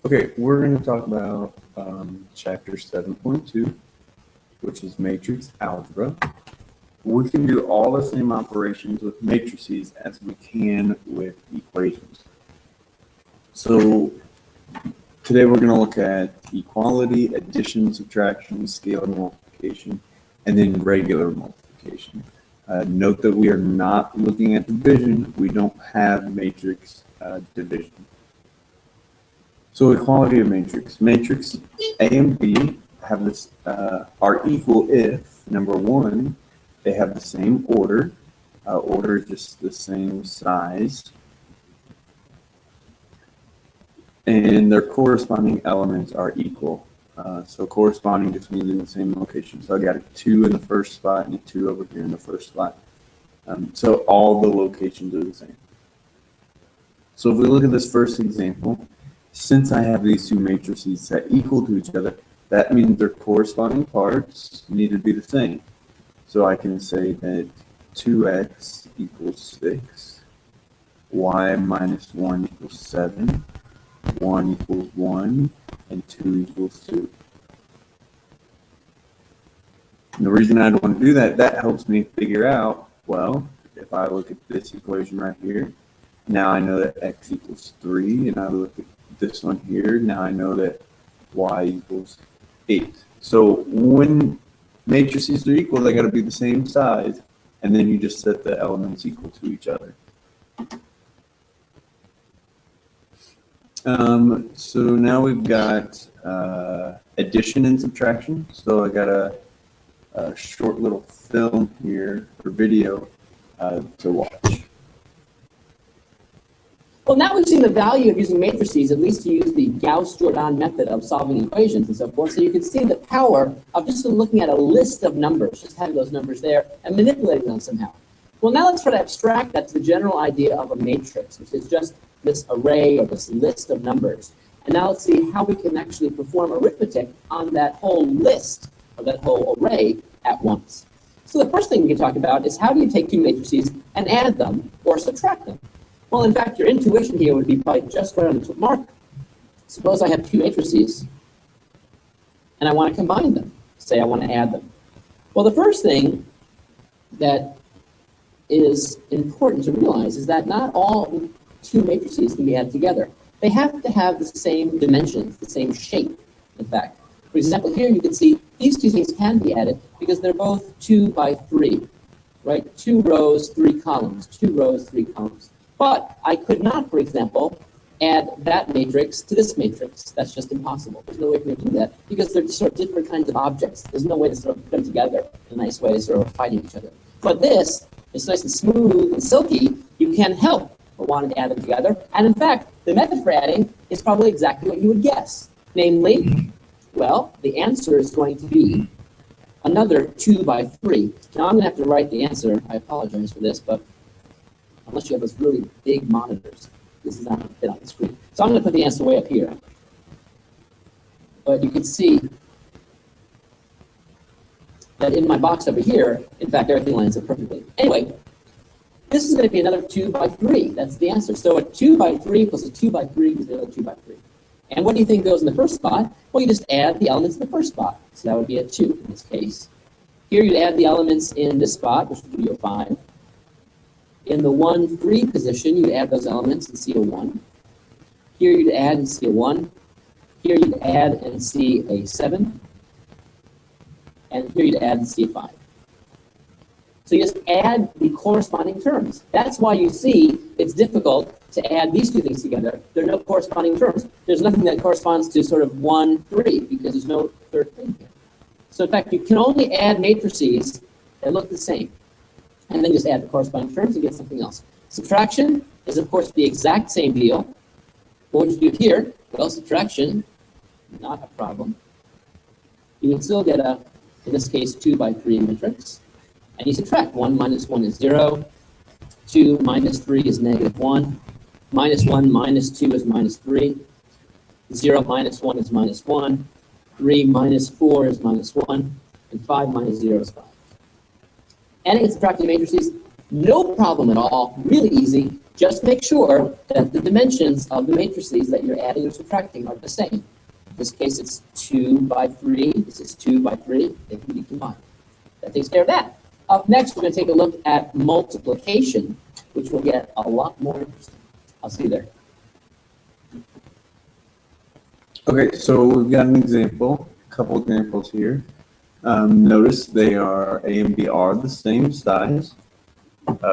Okay, we're going to talk about chapter 7.2, which is matrix algebra. We can do all the same operations with matrices as we can with equations. So today we're going to look at equality, addition, subtraction, scalar multiplication, and then regular multiplication. Note that we are not looking at division. We don't have matrix division. So equality of matrix. Matrix A and B have this are equal if, number one, they have the same order. Order is just the same size. And their corresponding elements are equal. So corresponding just means in the same location. So I got a 2 in the first spot and a 2 over here in the first spot. So all the locations are the same. So if we look at this first example, since I have these two matrices set equal to each other, that means their corresponding parts need to be the same. So I can say that 2x equals 6, y minus 1 equals 7, 1 equals 1, and 2 equals 2. And the reason I don't want to do that, that helps me figure out, well, if I look at this equation right here, now I know that x equals 3, and I look at this one here, now I know that y equals 8. So when matrices are equal, they got to be the same size, and then you just set the elements equal to each other. So now we've got addition and subtraction. So I got a short little film here or video to watch. Well, now we've seen the value of using matrices, at least to use the Gauss-Jordan method of solving equations and so forth. So you can see the power of just looking at a list of numbers, just having those numbers there and manipulating them somehow. Well, now let's try to abstract that to the general idea of a matrix, which is just this array or this list of numbers. And now let's see how we can actually perform arithmetic on that whole list or that whole array at once. So the first thing we can talk about is how do you take two matrices and add them or subtract them? Well, in fact, your intuition here would be probably just right on the mark. Suppose I have two matrices, and I want to combine them. Say I want to add them. Well, the first thing that is important to realize is that not all two matrices can be added together. They have to have the same dimensions, the same shape, in fact. For example, here you can see these two things can be added because they're both 2 by 3, right? 2 rows, 3 columns, 2 rows, 3 columns. But I could not, for example, add that matrix to this matrix. That's just impossible. There's no way for me to do that because they're sort of different kinds of objects. There's no way to sort of put them together in a nice way, sort of fighting each other. But this is nice and smooth and silky. You can't help but want to add them together. And in fact, the method for adding is probably exactly what you would guess. Namely, well, the answer is going to be another 2 by 3. Now I'm going to have to write the answer. I apologize for this, but unless you have those really big monitors, this is not going to fit on the screen. So I'm going to put the answer way up here. But you can see that in my box over here, in fact, everything lines up perfectly. Anyway, this is going to be another 2 by 3. That's the answer. So a 2 by 3 plus a 2 by 3 is another 2 by 3. And what do you think goes in the first spot? Well, you just add the elements in the first spot. So that would be a 2 in this case. Here you'd add the elements in this spot, which would give you a 5. In the 1, 3 position, you add those elements and see a 1. Here you'd add and see a 1. Here you'd add and see a 7. And here you'd add and see a 5. So you just add the corresponding terms. That's why you see it's difficult to add these two things together. There are no corresponding terms. There's nothing that corresponds to sort of 1, 3 because there's no third thing here. So in fact, you can only add matrices that look the same. And then just add the corresponding terms and get something else. Subtraction is, of course, the exact same deal. What would you do here? Well, subtraction, not a problem. You would still get a, in this case, 2 by 3 matrix. And you subtract. 1 minus 1 is 0. 2 minus 3 is negative 1. Minus 1 minus 2 is minus 3. 0 minus 1 is minus 1. 3 minus 4 is minus 1. And 5 minus 0 is 5. Adding and subtracting matrices, no problem at all, really easy. just make sure that the dimensions of the matrices that you're adding or subtracting are the same. In this case, it's 2 by 3. This is 2 by 3. They can be combined. That takes care of that. Up next, we're going to take a look at multiplication, which will get a lot more interesting. I'll see you there. Okay, so we've got an example, a couple examples here. Notice they are, A and B are the same size,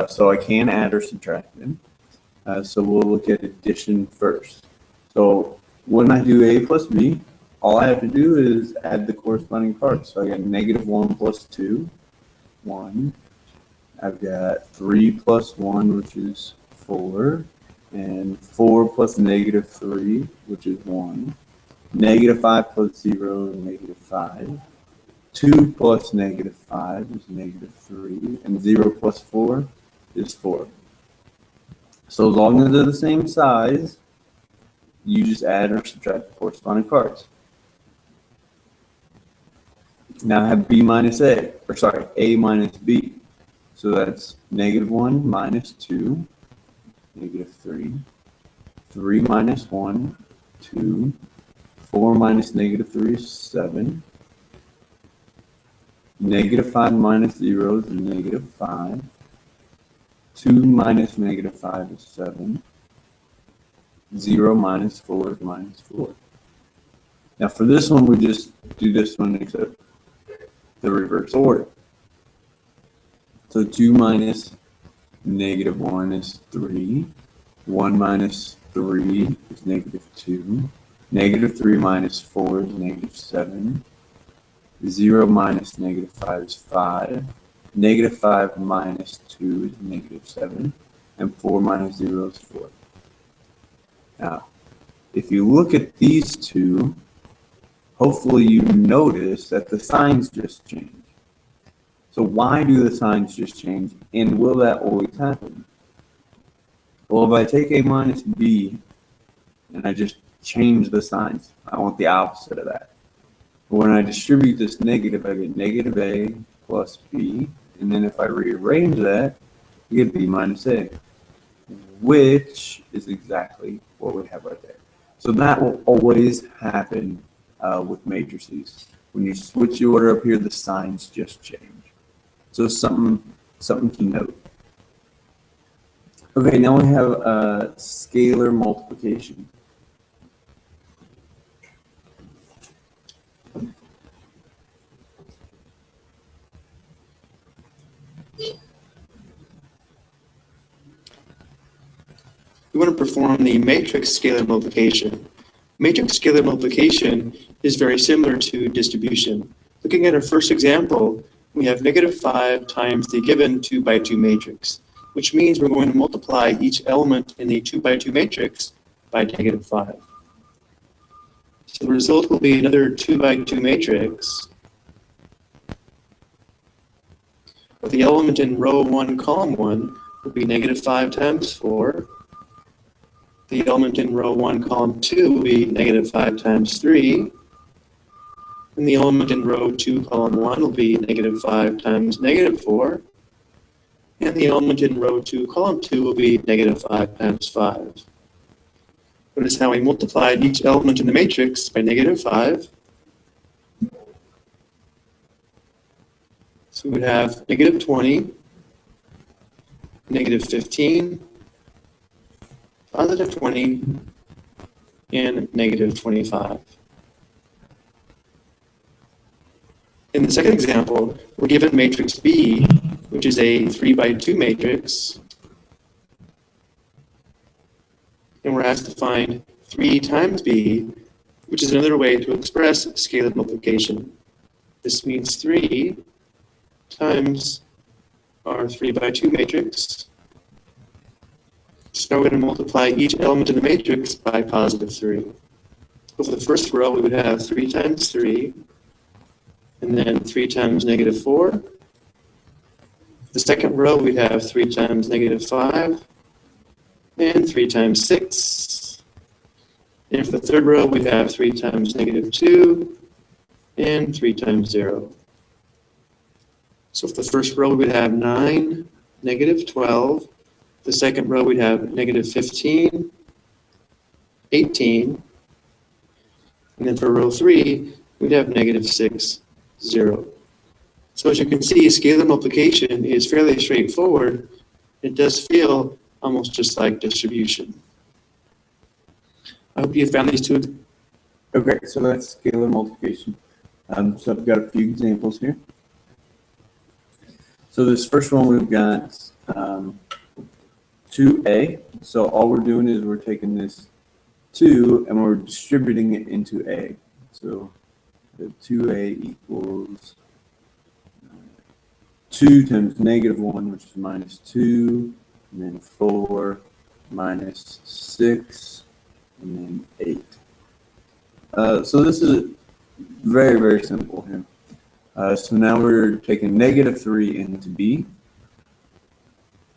so I can add or subtract them. So we'll look at addition first. So when I do A plus B, all I have to do is add the corresponding parts. So I got -1 plus 2, 1. I've got 3 plus 1, which is 4, and 4 plus -3, which is 1. -5 plus 0 is -5. 2 plus -5 is -3, and 0 plus 4 is 4. So as long as they're the same size, you just add or subtract the corresponding parts. Now I have B minus A, or sorry, A minus B. So that's -1 minus 2, -3. 3 minus 1, 2. 4 minus -3 is 7. -5 minus 0 is -5. 2 minus -5 is 7. 0 minus 4 is -4. Now for this one, we just do this one except the reverse order. So 2 minus -1 is 3. 1 minus 3 is -2. -3 minus 4 is -7. 0 minus -5 is 5. -5 minus 2 is -7. And 4 minus 0 is 4. Now, if you look at these two, hopefully you notice that the signs just change. So why do the signs just change? And will that always happen? Well, if I take A minus B and I just change the signs, I want the opposite of that. When I distribute this negative, I get -A plus B. And then if I rearrange that, you get B minus A, which is exactly what we have right there. So that will always happen with matrices. When you switch the order up here, the signs just change. So something to note. Okay, now we have scalar multiplication. We want to perform the matrix scalar multiplication. Matrix scalar multiplication is very similar to distribution. Looking at our first example, we have -5 times the given 2 by 2 matrix, which means we're going to multiply each element in the 2 by 2 matrix by -5. So the result will be another 2 by 2 matrix. But the element in row 1, column 1 will be -5 times 4. The element in row 1, column 2 will be -5 times 3. And the element in row 2, column 1 will be -5 times -4. And the element in row 2, column 2 will be -5 times 5. Notice how we multiplied each element in the matrix by -5. So we would have -20, -15, +20, and -25. In the second example, we're given matrix B, which is a 3 by 2 matrix, and we're asked to find 3 times B, which is another way to express scalar multiplication. This means 3 times our 3 by 2 matrix. So we're going to multiply each element in the matrix by +3. So for the first row, we would have 3 times 3, and then 3 times -4. The second row, we'd have 3 times -5, and 3 times 6. And for the third row, we'd have 3 times -2, and 3 times 0. So for the first row, we'd have 9, -12, The second row, we'd have negative 15, 18. And then for row 3, we'd have negative 6, 0. So as you can see, scalar multiplication is fairly straightforward. It does feel almost just like distribution. I hope you found these two. Okay, so that's scalar multiplication. So I've got a few examples here. So this first one we've got 2a. So all we're doing is we're taking this 2 and we're distributing it into a. So the 2a equals 2 times negative 1, which is minus 2, and then 4 minus 6, and then 8. So this is very, very simple here. So now we're taking negative 3 into b.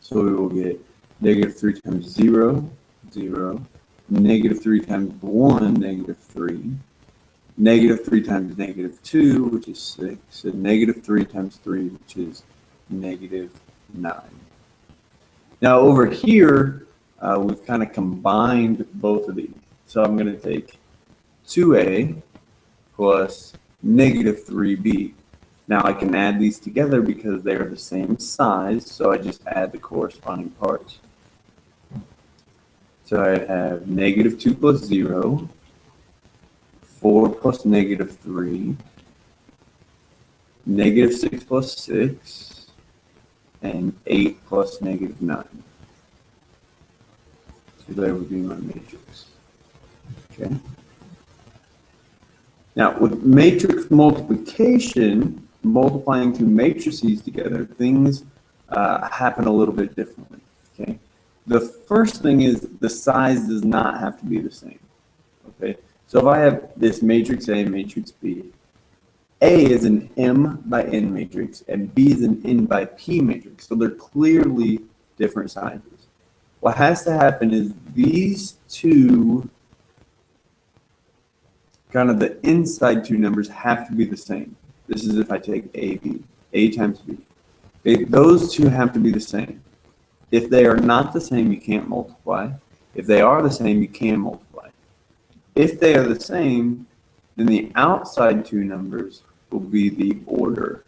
So we will get negative 3 times 0, 0. Negative 3 times 1, negative 3. Negative 3 times negative 2, which is 6. And negative 3 times 3, which is negative 9. Now over here, we've kind of combined both of these. So I'm going to take 2a plus negative 3b. Now I can add these together because they are the same size, so I just add the corresponding parts. So I have negative 2 plus 0, 4 plus negative 3, negative 6 plus 6, and 8 plus negative 9. So that would be my matrix. Okay. Now, with matrix multiplication, multiplying two matrices together, things happen a little bit differently. Okay. The first thing is the size does not have to be the same. Okay. So if I have this matrix A, matrix B, A is an M by N matrix, and B is an N by P matrix. So they're clearly different sizes. What has to happen is these two, kind of the inside two numbers have to be the same. This is if I take AB, A times B. Okay, those two have to be the same. If they are not the same, you can't multiply. If they are the same, you can multiply. If they are the same, then the outside two numbers will be the order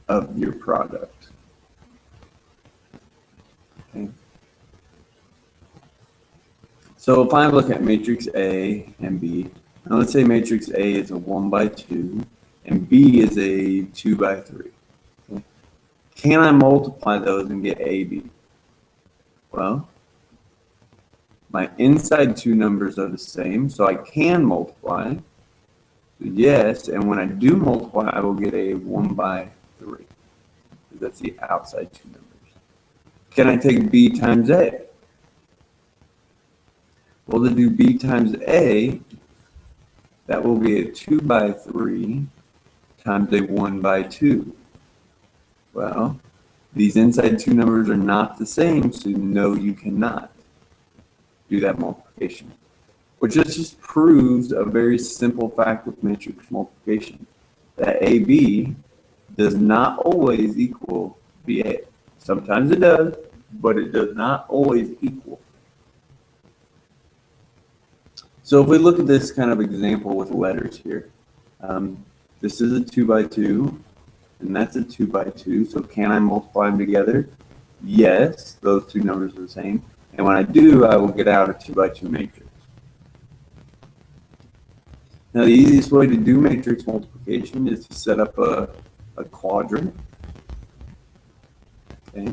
of your product. Okay. So if I look at matrix A and B, now let's say matrix A is a 1 by 2 and B is a 2 by 3. Okay. Can I multiply those and get AB? Well, my inside two numbers are the same, so I can multiply. So yes, and when I do multiply, I will get a 1 by 3. That's the outside two numbers. Can I take B times A? Well, to do B times A, that will be a 2 by 3 times a 1 by 2. Well, these inside two numbers are not the same, so no, you cannot do that multiplication. Which just proves a very simple fact with matrix multiplication, that AB does not always equal BA. Sometimes it does, but it does not always equal. So if we look at this kind of example with letters here, this is a 2 by 2, and that's a 2 by 2. So can I multiply them together? Yes, those two numbers are the same. And when I do, I will get out a 2 by 2 matrix. Now the easiest way to do matrix multiplication is to set up a quadrant. Okay.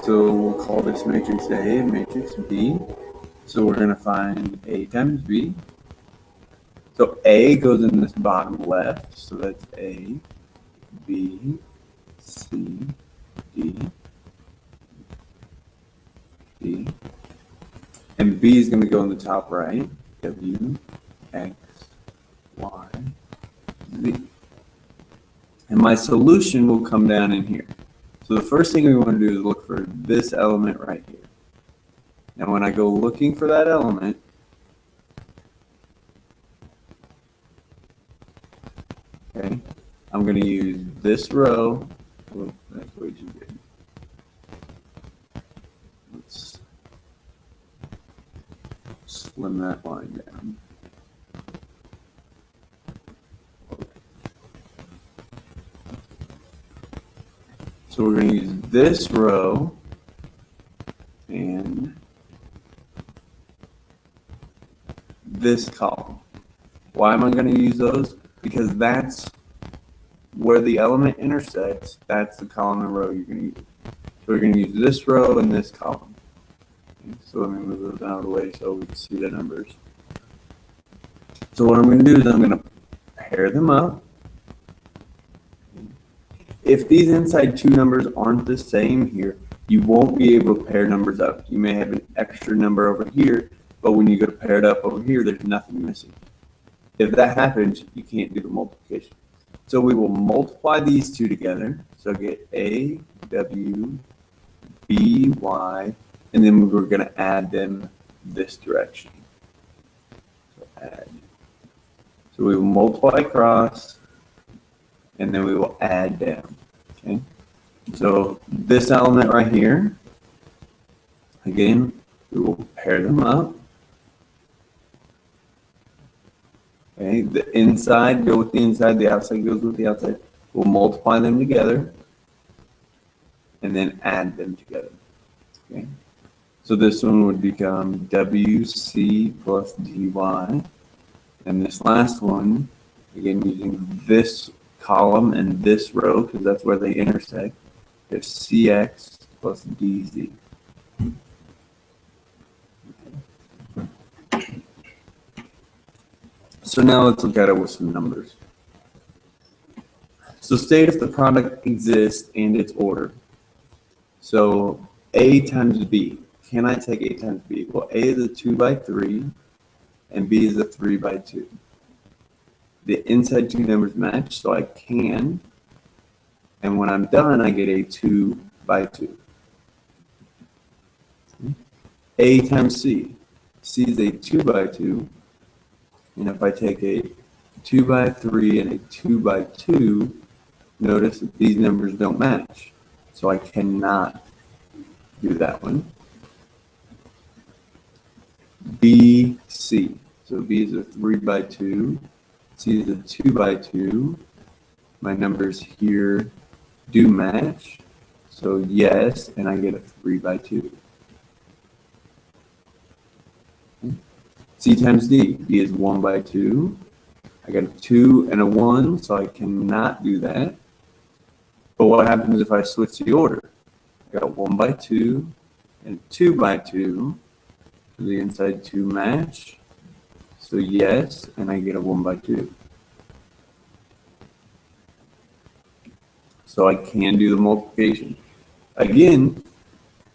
So we'll call this matrix A and matrix B. So we're going to find A times B. So A goes in this bottom left, so that's A, B, C, D, D. And B is going to go in the top right, W, X, Y, Z. And my solution will come down in here. So the first thing we want to do is look for this element right here. Now when I go looking for that element, okay, I'm going to use this row. Oh, that's way too big. slim that line down. So we're going to use this row and this column. Why am I going to use those? Because that's where the element intersects. That's the column and row you're going to use. So we're going to use this row and this column. Okay, so let me move those out of the way so we can see the numbers. So what I'm going to do is I'm going to pair them up. If these inside two numbers aren't the same here, you won't be able to pair numbers up. You may have an extra number over here, but when you go to pair it up over here, there's nothing missing. If that happens, you can't do the multiplication. So we will multiply these two together. So get A, W, B, Y, and then we're going to add them this direction. So add. So we will multiply across, and then we will add down. Okay. So this element right here, again, we will pair them up. Okay, the inside go with the inside, the outside goes with the outside. We'll multiply them together and then add them together. Okay. So this one would become WC plus DY. And this last one, again, using this column and this row, because that's where they intersect, is CX plus DZ. So now let's look at it with some numbers. So state if the product exists and its order. So A times B. Can I take A times B? Well, A is a 2 by 3 and B is a 3 by 2. The inside two numbers match, so I can. And when I'm done, I get a 2 by 2. A times C. C is a 2 by 2. And if I take a 2 by 3 and a 2 by 2, notice that these numbers don't match. So I cannot do that one. B, C. So B is a 3 by 2. C is a 2 by 2. My numbers here do match. So yes, and I get a 3 by 2. C times D. D is 1 by 2. I got a 2 and a 1, so I cannot do that. But what happens if I switch the order? I got a 1 by 2 and 2 by 2. So the inside two match. So yes, and I get a 1 by 2. So I can do the multiplication. Again,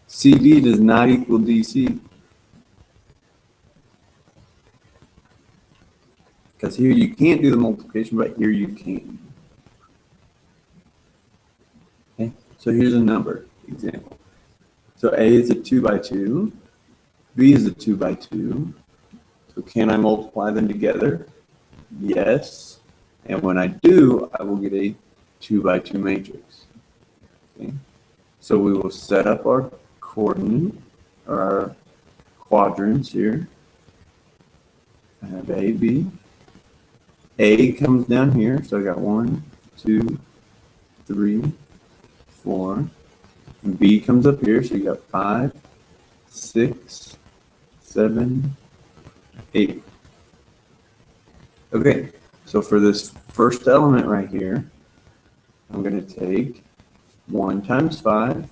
CD does not equal DC. Because here you can't do the multiplication, but here you can. Okay, so here's a number example. So A is a 2 by 2, B is a 2 by 2. So can I multiply them together? Yes. And when I do, I will get a 2 by 2 matrix. Okay. So we will set up our coordinate, or our quadrants here. I have A, B. A comes down here, so I got 1, 2, 3, 4. And B comes up here, so you got 5, 6, 7, 8. Okay, so for this first element right here, I'm going to take 1 times 5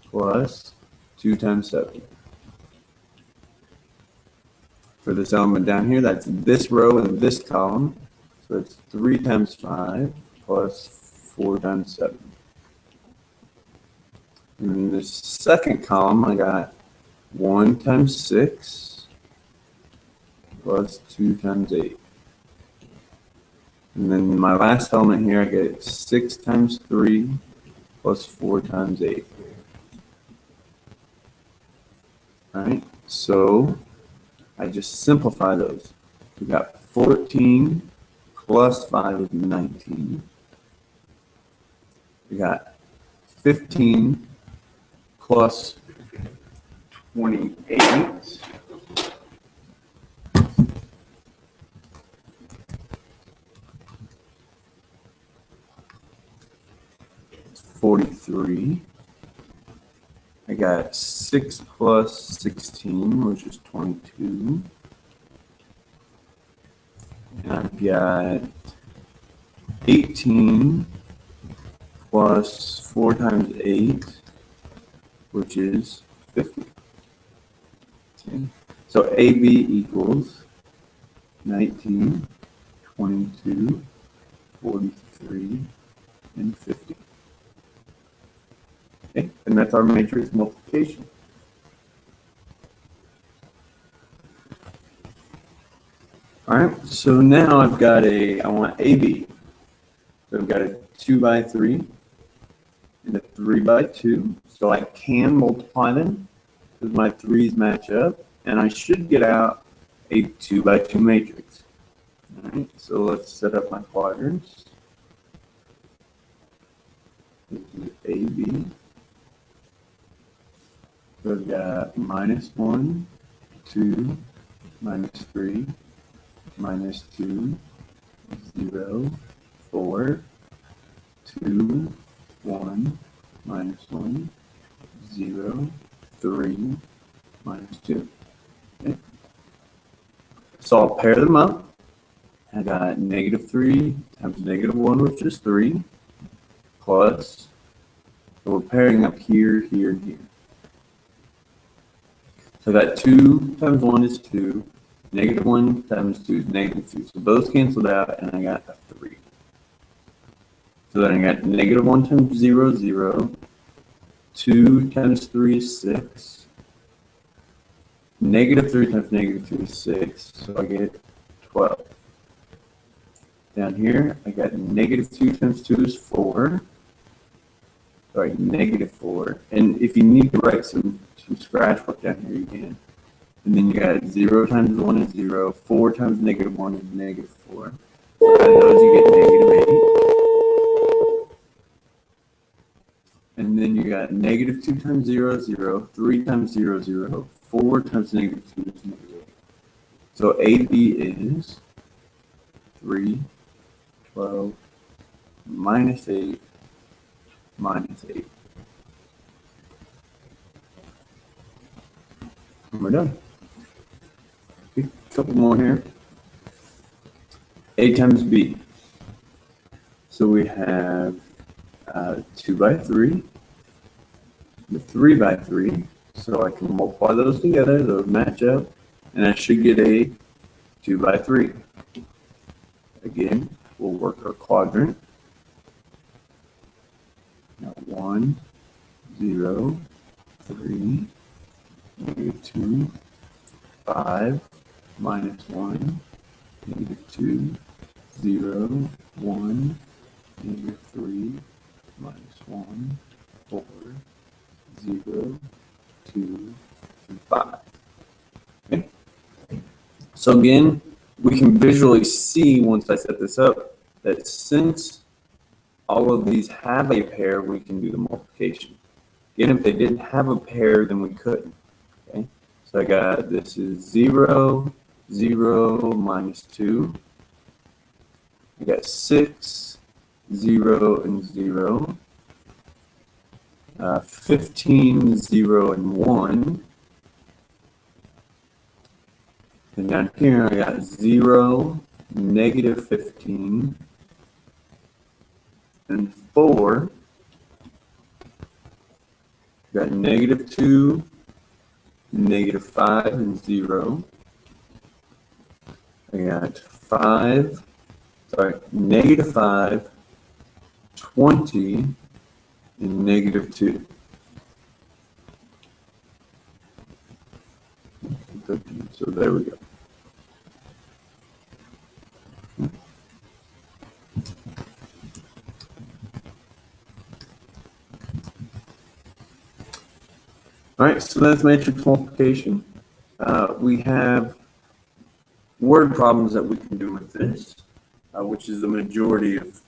plus 2 times 7. For this element down here, that's this row and this column. So it's 3 times 5 plus 4 times 7. And in this second column, I got 1 times 6 plus 2 times 8. And then my last element here, I get 6 times 3 plus 4 times 8. All right, so I just simplify those. We got 14 plus 5 is 19. We got 15 plus 28. 43. I got 6 plus 16, which is 22. And I've got 18 plus 4 times 8, which is 50. Okay. So AB equals 19, 22, 43, and 50. Okay, and that's our matrix multiplication. All right, so now I want AB. So I've got a 2 by 3 and a 3 by 2. So I can multiply them because my 3's match up, and I should get out a 2 by 2 matrix. All right, so let's set up my quadrants. This is AB. So I've got -1, 2, -3, -2, 0, 4, 2, 1, -1, 0, 3, -2. Okay. So I'll pair them up. I got -3 times -1, which is 3, plus, so we're pairing up here, here, and here. So that 2 times 1 is 2, -1 times 2 is -2. So those canceled out, and I got a 3. So then I got -1 times 0, 0. 2 times 3 is 6. -3 times -2 is 6. So I get 12. Down here, I got -2 times 2 is 4. Sorry, -4. And if you need to write some scratch work down here, you can. And then you got 0 times 1 is 0. 4 times -1 is -4. Add those, you get -8. And then you got -2 times 0 is 0. 3 times 0 is 0. 4 times -2 is -8. So AB is 3, 12, -8, -8. And we're done. Okay, a couple more here. A times B. So we have 2 by 3, the 3 by 3. So I can multiply those together, those match up, and I should get a 2 by 3. Again, we'll work our quadrant. Now 1, 0, 3, -2, 5, -1, -2, 0, 1, -3, -1, 4, 0, 2, and 5. Okay. So again, we can visually see once I set this up that since all of these have a pair, we can do the multiplication. Again, if they didn't have a pair, then we couldn't. Okay. So I got, this is 0, 0, -2. I got 6, 0, and 0. 15, 0, and 1. And down here I got 0, -15, and 4. Got -2, -5, and 0. I got 5, sorry, -5, 20, and -2. So there we go. All right, so that's matrix multiplication. We have word problems that we can do with this, which is the majority of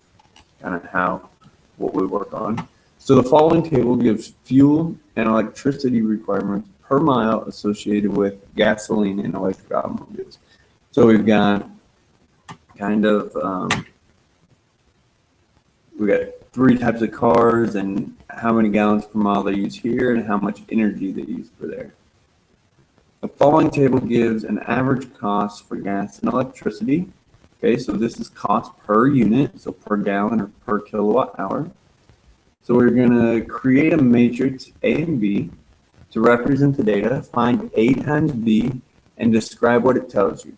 kind of what we work on. So the following table gives fuel and electricity requirements per mile associated with gasoline and electric automobiles. So we've got kind of, we got 3 types of cars and how many gallons per mile they use here and how much energy they use per there. The following table gives an average cost for gas and electricity. Okay, so this is cost per unit, so per gallon or per kilowatt hour. So we're going to create a matrix A and B to represent the data, find A times B, and describe what it tells you.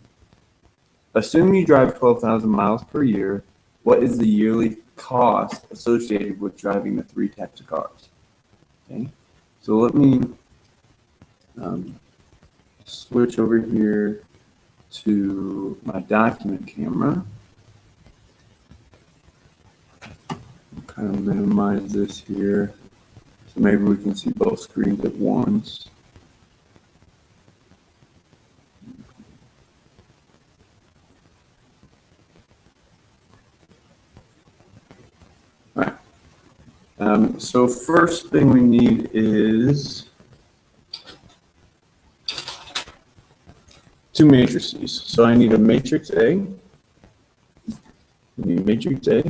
Assume you drive 12,000 miles per year. What is the yearly cost associated with driving the 3 types of cars? Okay, so let me switch over here to my document camera. Kind of minimize this here so maybe we can see both screens at once. All right. So first thing we need is 2 matrices. So I need a matrix A. I need matrix A.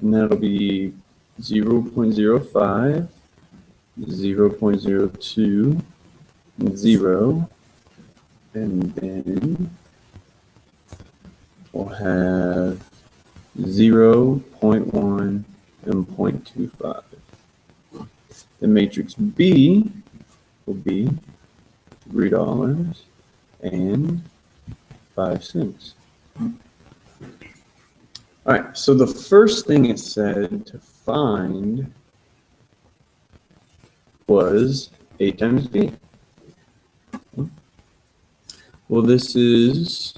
And that'll be 0.05, 0.02, 0, and then we'll have 0.1 and 0.25. The matrix B will be $3.05. All right, so the first thing it said to find was A times B. Well, this is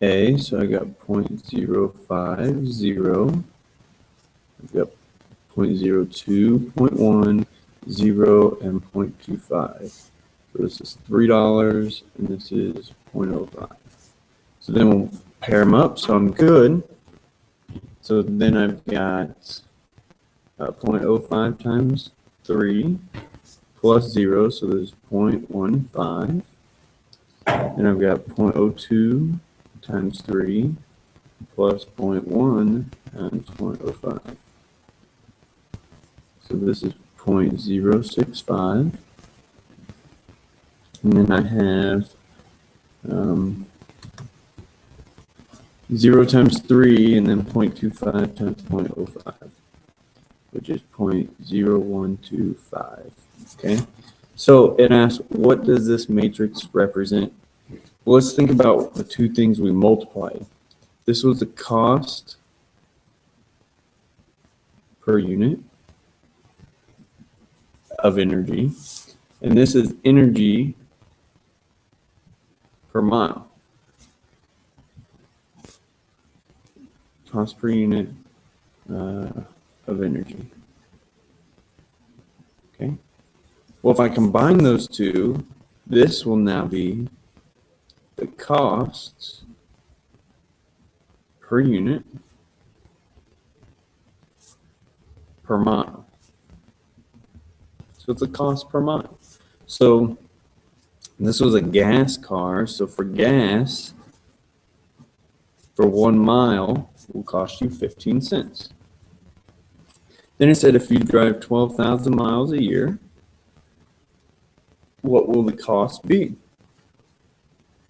A, so I got 0.050. I've got 0.02, 0.1, 0, and 0.25. So this is $3, and this is 0.05. So then we'll pair them up, so I'm good. So then I've got 0.05 times 3 plus 0, so there's 0.15. And I've got 0.02 times 3 plus 0.1 times 0.05. So this is 0.065. And then I have 0 times 3 and then 0.25 times 0.05, which is 0.0125. Okay, so it asks, what does this matrix represent? Well, let's think about the 2 things we multiplied. This was the cost per unit of energy, and this is energy per mile. Cost per unit of energy. Okay. Well, if I combine those 2, this will now be the costs per unit per mile. So it's a cost per mile. So this was a gas car. So for gas, for 1 mile will cost you 15 cents. Then it said if you drive 12,000 miles a year, what will the cost be?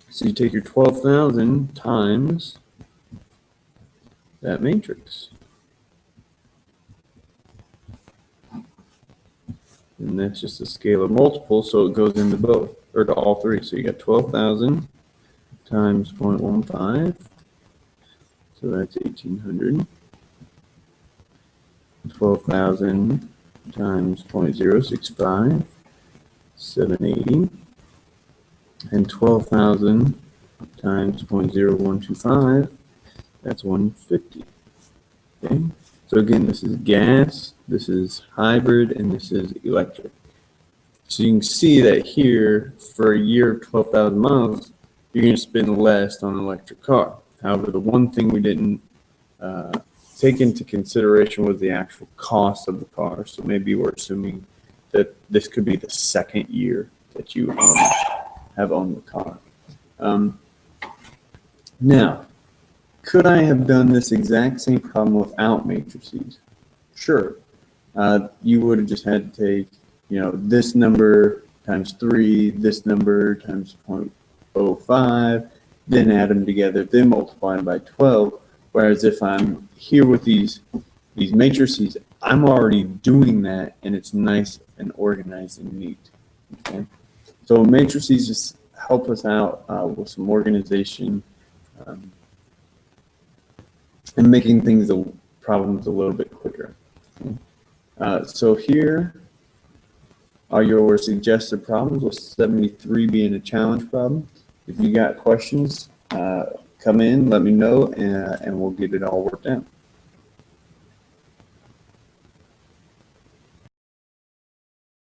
So you take your 12,000 times that matrix. And that's just a scalar multiple, so it goes into both, or to all 3. So you got 12,000 times 0.15. So that's 1,800. 12,000 times 0.065, 780. And 12,000 times 0.0125, that's 150. Okay. So again, this is gas, this is hybrid, and this is electric. So you can see that here, for a year of 12,000 miles, you're going to spend less on an electric car. However, the one thing we didn't take into consideration was the actual cost of the car. So maybe we're assuming that this could be the second year that you have owned the car. Now, could I have done this exact same problem without matrices? Sure. You would have just had to take, this number times 3, this number times 0.05, then add them together, then multiply them by 12. Whereas if I'm here with these matrices, I'm already doing that, and it's nice and organized and neat. Okay, so matrices just help us out with some organization and making problems a little bit quicker. Okay. So here are your suggested problems, with 73 being a challenge problem. If you got questions, come in, let me know, and we'll get it all worked out.